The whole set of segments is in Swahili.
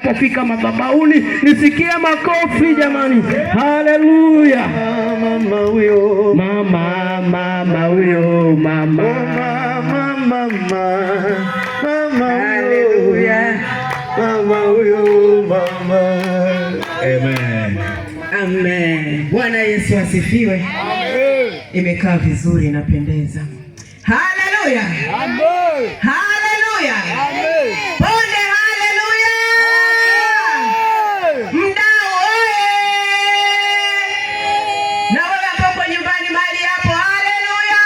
Pofika madhabahuni nisikie makofi jamani. Haleluya. Mama huyo, mama huyo, mama. Haleluya. Mama huyo, mama. Amen. Amen. Bwana Yesu asifiwe. Imekaa vizuri, inapendeza. Haleluya. Amen. Haleluya. Amen. Bonde haleluya. Mdao oye. Na wewe hapo nyumbani mahali hapo, haleluya.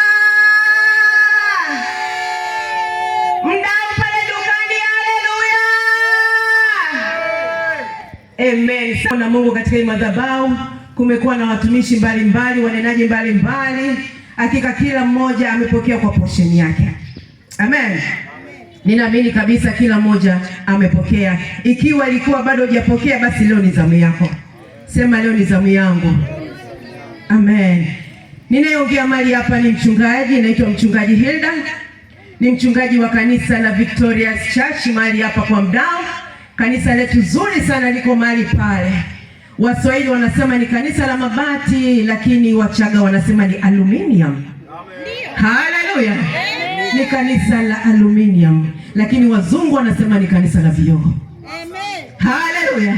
Mdao pale dukani, haleluya. Amen. Sana Mungu katika hii madhabahu kumekuwa na watumishi mbalimbali, wanenaji mbalimbali. Hakika kila mmoja amepokea kwa portion yake. Amen. Ninaamini kabisa kila mmoja amepokea. Ikiwa ilikuwa bado hujapokea, basi leo ni zamu yako. Sema leo ni zamu yangu. Amen. Ninayeongea mali hapa ni mchungaji, naitwa mchungaji Hilda. Ni mchungaji wa kanisa la Victorious Church mahali hapa kwa Mdao. Kanisa letu zuri sana liko mahali pale. Waswahili wanasema ni kanisa la mabati, lakini Wachaga wanasema ni aluminium. Haleluya. Ni kanisa la aluminium, lakini wazungu wanasema ni kanisa la vioo. Haleluya.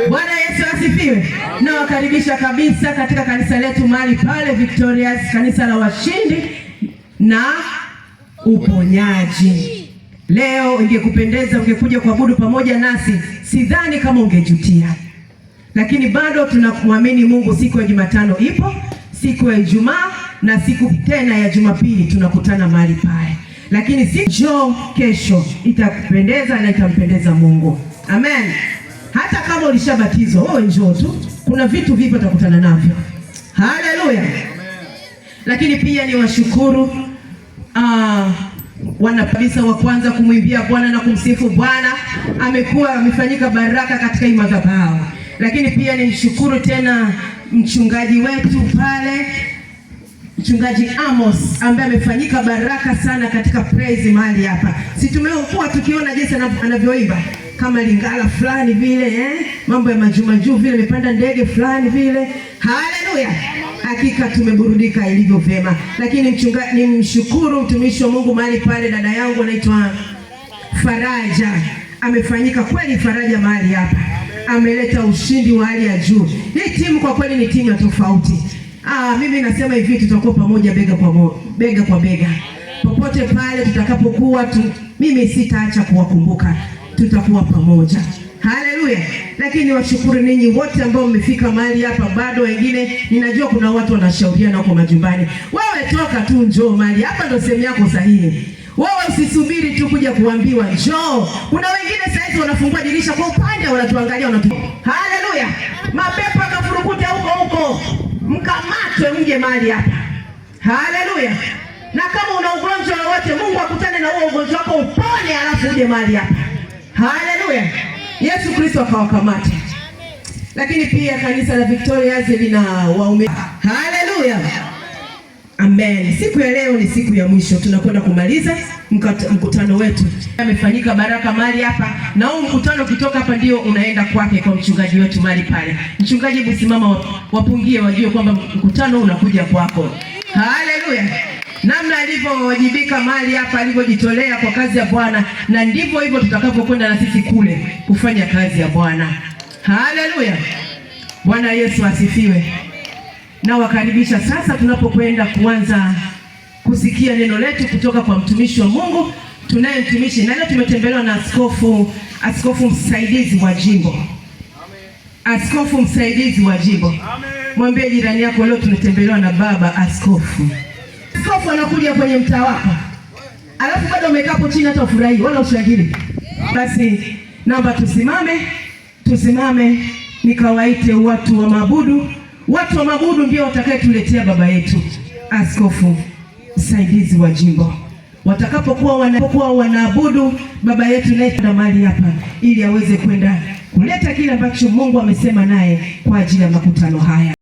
Bwana Yesu asifiwe. Na wakaribisha kabisa katika kanisa letu mahali pale Victorious, kanisa la washindi na uponyaji. Leo ingekupendeza ungekuja kuabudu pamoja nasi, sidhani kama ungejutia. Lakini bado tunamwamini Mungu. Siku ya Jumatano ipo, siku ya Ijumaa na siku tena ya Jumapili tunakutana mahali pale. Lakini njoo kesho, itakupendeza na itampendeza Mungu. Amen. Hata kama ulishabatizwa, wewe njoo tu. Kuna vitu vipi utakutana navyo. Haleluya. Lakini pia ni washukuru wana kabisa wa kwanza kumwimbia Bwana na kumsifu Bwana. Amefanyika baraka katika hii madhabahu. Lakini pia nimshukuru tena mchungaji wetu pale, mchungaji Amos, ambaye amefanyika baraka sana katika praise mahali hapa. Si tumekuwa tukiona jinsi anavyoimba kama lingala fulani vile, mambo ya majumajuu vile, amepanda ndege fulani vile. Haleluya. Hakika tumeburudika ilivyo vyema. Lakini nimshukuru mtumishi wa Mungu mahali pale, dada yangu anaitwa Faraja. Amefanyika kweli faraja mahali hapa. Ameleta ushindi wa hali ya juu. Hii timu kwa kweli ni timu ya tofauti. Mimi nasema hivi, tutakuwa pamoja bega kwa bega. Popote pale tutakapokuwa mimi sitaacha kuwakumbuka. Tutakuwa pamoja. Haleluya. Lakini washukuru ninyi wote ambao mmefika mahali hapa. Bado wengine ninajua kuna watu wanashauriana huko majumbani. Wewe toka tu, njoo mahali hapa, ndio sehemu yako sahihi. Wewe usisubiri tu kuja kuambiwa njoo. Kuna wengine sasa wanafungua dirisha kwa upande, wanatuangalia Haleluya. Mapepo akafurukute huko. Mkamatwe mje mahali hapa. Haleluya. Na kama una ugonjwa wowote, Mungu akutane na huo ugonjwa wako upone, alafu uje mahali hapa. Haleluya. Yesu Kristo akawakamata. Lakini pia kanisa la Victorious lina waume. Haleluya. Amen. Siku ya leo ni siku ya mwisho, tunakwenda kumaliza mkutano wetu. Amefanyika baraka mahali hapa, na huu mkutano ukitoka hapa ndio unaenda kwake kwa mchungaji wetu mahali pale. Mchungaji, msimama wapungie wajue kwamba mkutano unakuja kwako. Haleluya. Namna alivyowajibika mahali hapa, alivyojitolea kwa kazi ya Bwana, na ndivyo hivyo tutakapokwenda na sisi kule kufanya kazi ya Bwana. Haleluya. Bwana Yesu asifiwe. Na wakaribisha sasa tunapokwenda kuanza kusikia neno letu kutoka kwa mtumishi wa Mungu. Tunaye mtumishi, na leo tumetembelewa na askofu msaidizi wa jimbo. Askofu msaidizi wa jimbo. Mwambie jirani yako, leo tumetembelewa na baba askofu. Askofu anakuja kwenye mtaa wako, alafu bado umekaa hapo chini hata ufurahi wala ushangili. Basi naomba tusimame nikawaite watu wa maabudu. Watu wa maabudu ndio watakayetuletea baba yetu askofu msaidizi wa jimbo. Watakapokuwa wanaabudu, baba yetu leta mali hapa ili aweze kwenda kuleta kile ambacho Mungu amesema naye kwa ajili ya makutano haya.